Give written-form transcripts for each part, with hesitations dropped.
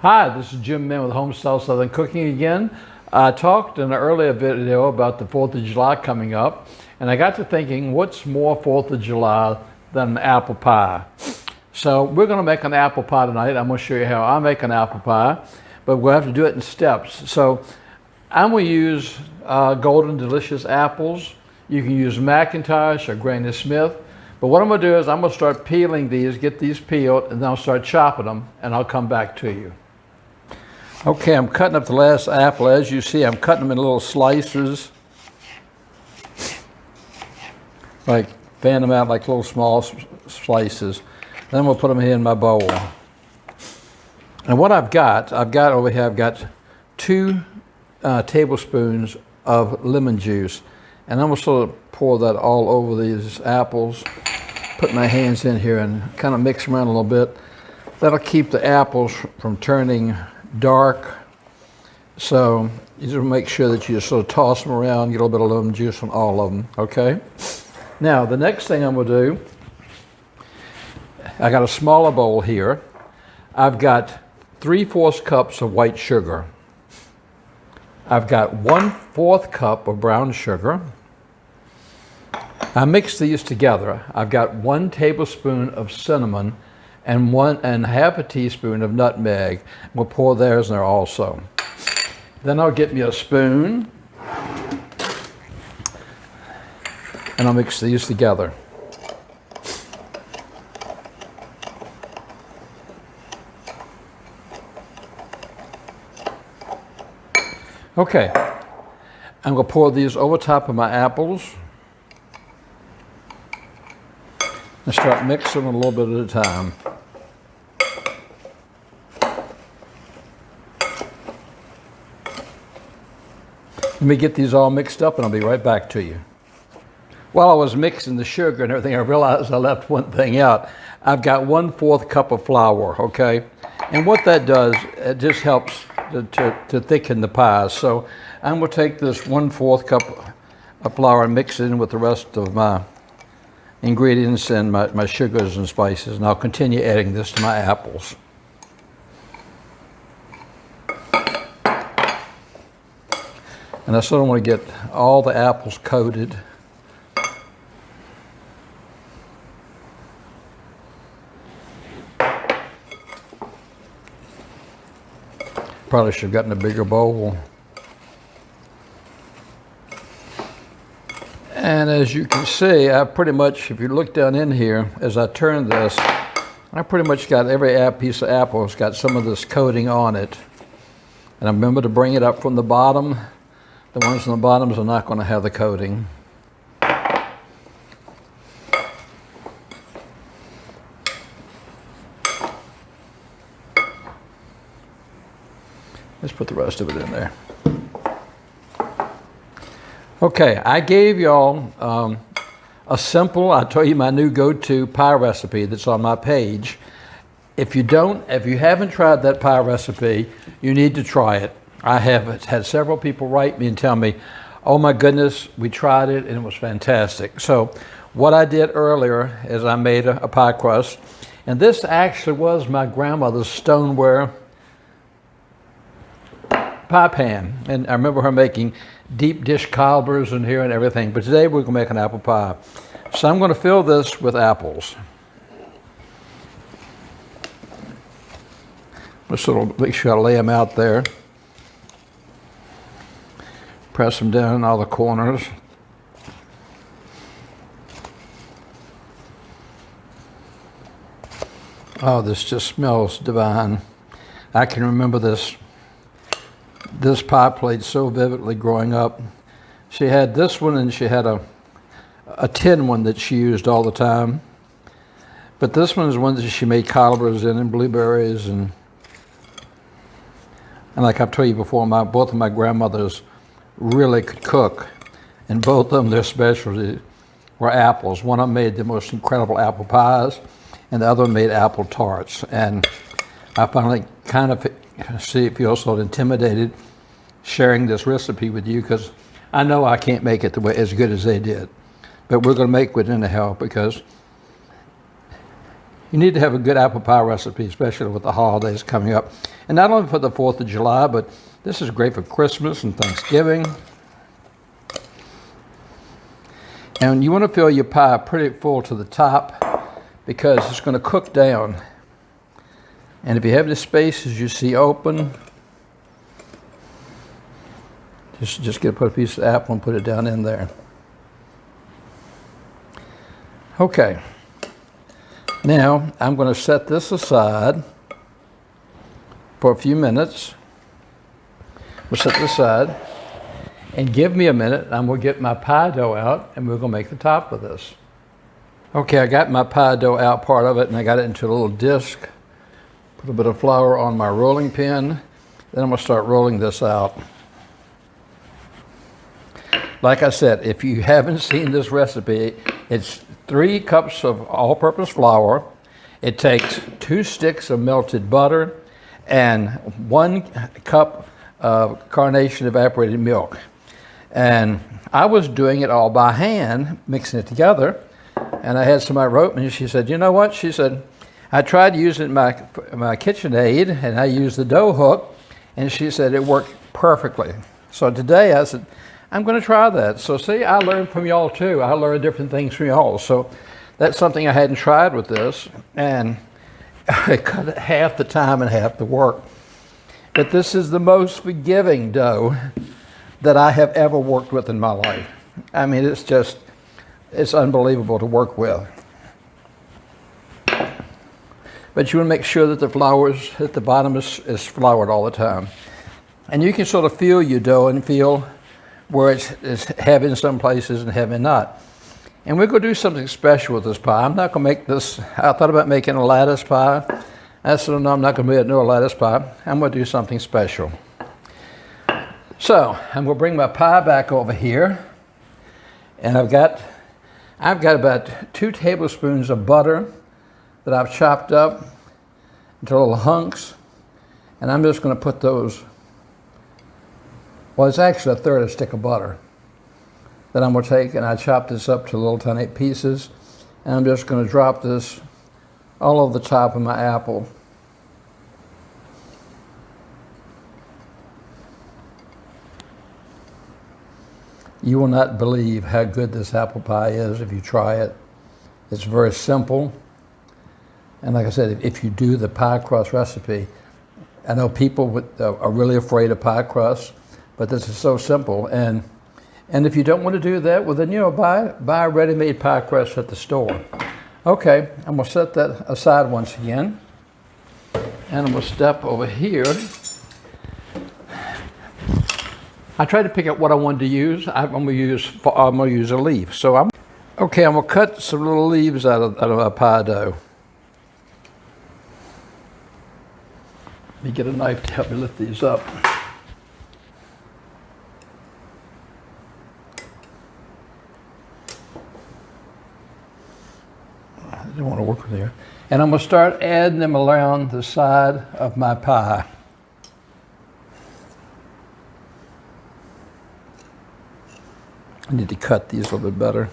Hi, this is Jim Mann with Homestyle Southern Cooking again. I talked in an earlier video about the 4th of July coming up, and I got to thinking, what's more 4th of July than an apple pie? So we're going to make an apple pie tonight. I'm going to show you how I make an apple pie, but we'll have to do it in steps. So I'm going to use Golden Delicious apples. You can use McIntosh or Granny Smith. But what I'm going to do is I'm going to start peeling these, get these peeled, and then I'll start chopping them, and I'll come back to you. Okay, I'm cutting up the last apple. As you see, I'm cutting them in little slices, like fan them out like little small slices. Then we'll put them here in my bowl. And what I've got over here, I've got 2 tablespoons of lemon juice. And I'm going to sort of pour that all over these apples, put my hands in here and kind of mix them around a little bit. That'll keep the apples from turning dark. So you just make sure that you just sort of toss them around, get a little bit of lemon juice on all of them, okay? Now, the next thing I'm going to do, I got a smaller bowl here. I've got 3/4 cups of white sugar. I've got 1/4 cup of brown sugar. I mix these together. I've got 1 tablespoon of cinnamon and 1.5 teaspoon of nutmeg. We'll pour theirs in there also. Then I'll get me a spoon and I'll mix these together. Okay, I'm going to pour these over top of my apples and start mixing them a little bit at a time. Let me get these all mixed up and I'll be right back to you. While I was mixing the sugar and everything, I realized I left one thing out. I've got 1/4 cup of flour, okay? And what that does, it just helps to thicken the pies. So I'm going to take this 1/4 cup of flour and mix it in with the rest of my ingredients and my sugars and spices, and I'll continue adding this to my apples. And I sort of want to get all the apples coated. Probably should have gotten a bigger bowl. And as you can see, I pretty much, if you look down in here, as I turn this, I pretty much got every piece of apple has got some of this coating on it. And I remember to bring it up from the bottom. The ones on the bottoms are not going to have the coating. Let's put the rest of it in there. Okay, I gave y'all a simple, I told you my new go-to pie recipe that's on my page. If you haven't tried that pie recipe, you need to try it. I have had several people write me and tell me, oh my goodness, we tried it and it was fantastic. So what I did earlier is I made a pie crust, and this actually was my grandmother's stoneware pie pan. And I remember her making deep dish cobblers in here and everything, but today we're going to make an apple pie. So I'm going to fill this with apples. Just sort of make sure I lay them out there. Press them down in all the corners. Oh, this just smells divine. I can remember this pie plate so vividly growing up. She had this one and she had a tin one that she used all the time. But this one is one that she made cobblers in and blueberries and like I've told you before, both of my grandmothers really could cook, and both of them, their specialty were apples. One of them made the most incredible apple pies, and the other one made apple tarts. And I finally kind of feel so intimidated sharing this recipe with you because I know I can't make it as good as they did. But we're going to make it anyhow because You need to have a good apple pie recipe, especially with the holidays coming up. And not only for the 4th of July, but this is great for Christmas and Thanksgiving. And you want to fill your pie pretty full to the top because it's going to cook down. And if you have the spaces you see open, just put a piece of apple and put it down in there. Okay. Now I'm going to set this aside for a few minutes. We'll set this aside and give me a minute. I'm going to get my pie dough out and we're going to make the top of this. Okay, I got my pie dough out, part of it, and I got it into a little disc. Put a bit of flour on my rolling pin. Then I'm going to start rolling this out. Like I said, if you haven't seen this recipe, it's 3 cups of all-purpose flour. It takes 2 sticks of melted butter and 1 cup of carnation evaporated milk. And I was doing it all by hand, mixing it together. And I had somebody wrote me, and she said, you know what? She said, I tried using my KitchenAid, and I used the dough hook, and she said it worked perfectly. So today I said, I'm going to try that. So see, I learned from y'all too. I learned different things from y'all. So that's something I hadn't tried with this, and it cut it half the time and half the work. But this is the most forgiving dough that I have ever worked with in my life. I mean, it's unbelievable to work with. But you want to make sure that the flour at the bottom is floured all the time. And you can sort of feel your dough and feel where it's heavy in some places and heavy not. And we're going to do something special with this pie. I'm not going to make this, I thought about making a lattice pie. I said, no, I'm not going to make no lattice pie. I'm going to do something special. So I'm going to bring my pie back over here. And I've got about 2 tablespoons of butter that I've chopped up into little hunks. And I'm just going to put those, well, it's actually a 1/3 of a stick of butter that I'm going to take, and I chop this up to little tiny pieces. And I'm just going to drop this all over the top of my apple. You will not believe how good this apple pie is if you try it. It's very simple. And like I said, if you do the pie crust recipe, I know people are really afraid of pie crust, but this is so simple. And if you don't want to do that, well then, you know, buy a ready-made pie crust at the store. Okay, I'm going to set that aside once again. And I'm going to step over here. I tried to pick out what I wanted to use. I'm going to use a leaf. So I'm going to cut some little leaves out of a pie dough. Let me get a knife to help me lift these up. I don't want to work with here. And I'm going to start adding them around the side of my pie. I need to cut these a little bit better.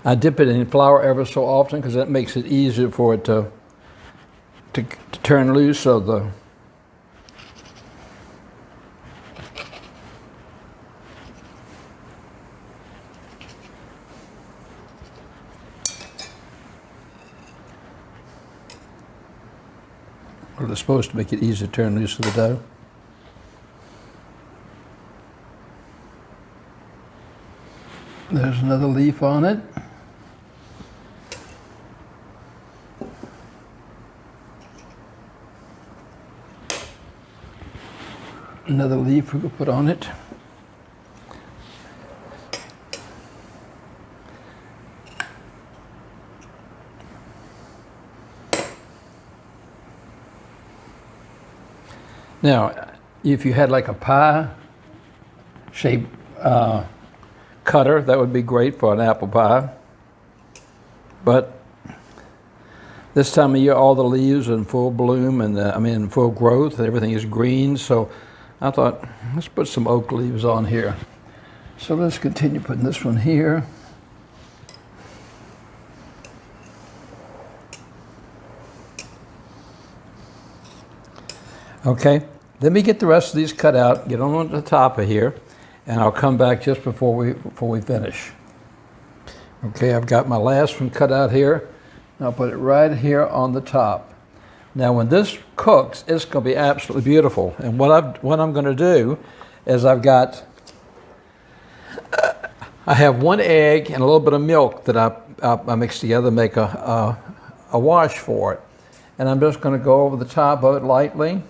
I dip it in flour ever so often because that makes it easier for it to turn loose. So it's supposed to make it easier to turn loose of the dough. There's another leaf on it. Another leaf we could put on it. Now, if you had like a pie-shaped cutter, that would be great for an apple pie. But this time of year, all the leaves are in full bloom and in full growth. Everything is green, so I thought, let's put some oak leaves on here. So let's continue putting this one here. Okay, let me get the rest of these cut out, get them on the top of here, and I'll come back just before we finish. Okay, I've got my last one cut out here. I'll put it right here on the top. Now when this cooks, it's going to be absolutely beautiful. And what I'm going to do is I have 1 egg and a little bit of milk that I mix together to make a wash for it. And I'm just going to go over the top of it lightly.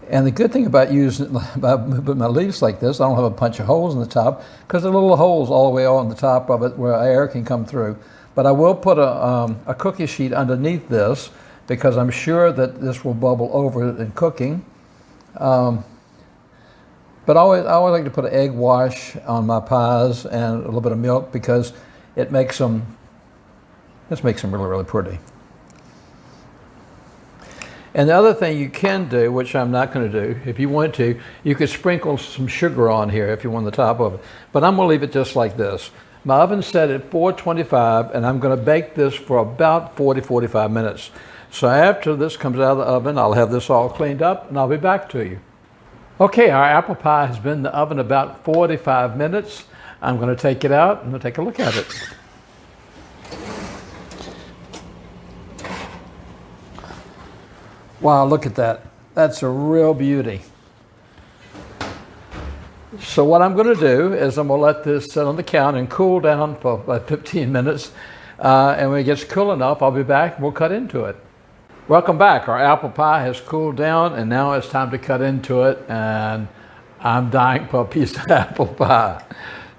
And the good thing about moving my leaves like this, I don't have a bunch of holes in the top because there are little holes all the way on the top of it where air can come through. But I will put a cookie sheet underneath this because I'm sure that this will bubble over in cooking. But I always like to put an egg wash on my pies and a little bit of milk because it makes them really, really pretty. And the other thing you can do, which I'm not going to do, if you want to, you could sprinkle some sugar on here if you want the top of it. But I'm going to leave it just like this. My oven's set at 425, and I'm going to bake this for about 40-45 minutes. So after this comes out of the oven, I'll have this all cleaned up, and I'll be back to you. Okay, our apple pie has been in the oven about 45 minutes. I'm going to take it out and take a look at it. Wow, look at that. That's a real beauty. So what I'm going to do is I'm going to let this sit on the counter and cool down for about 15 minutes. And when it gets cool enough, I'll be back and we'll cut into it. Welcome back. Our apple pie has cooled down and now it's time to cut into it. And I'm dying for a piece of apple pie.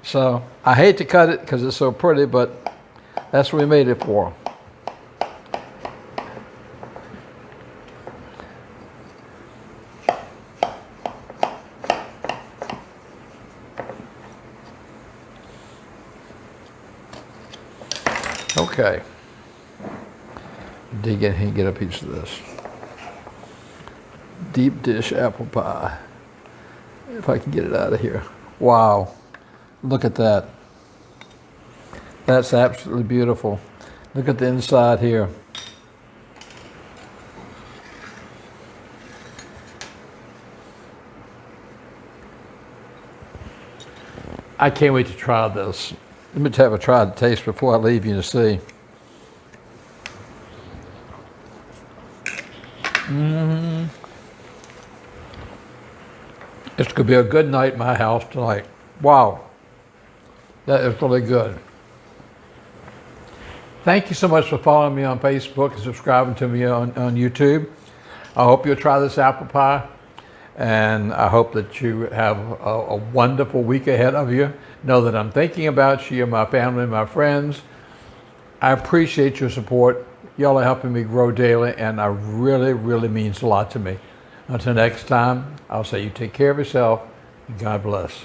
So I hate to cut it because it's so pretty, but that's what we made it for. Okay, dig in here and get a piece of this. Deep dish apple pie. If I can get it out of here. Wow, look at that. That's absolutely beautiful. Look at the inside here. I can't wait to try this. Let me have a try to taste before I leave you to see. It's going to be a good night in my house tonight. Wow, that is really good. Thank you so much for following me on Facebook and subscribing to me on YouTube. I hope you'll try this apple pie. And I hope that you have a wonderful week ahead of you. Know that I'm thinking about you, my family, my friends. I appreciate your support. Y'all are helping me grow daily, and it really, really means a lot to me. Until next time, I'll say you take care of yourself, and God bless.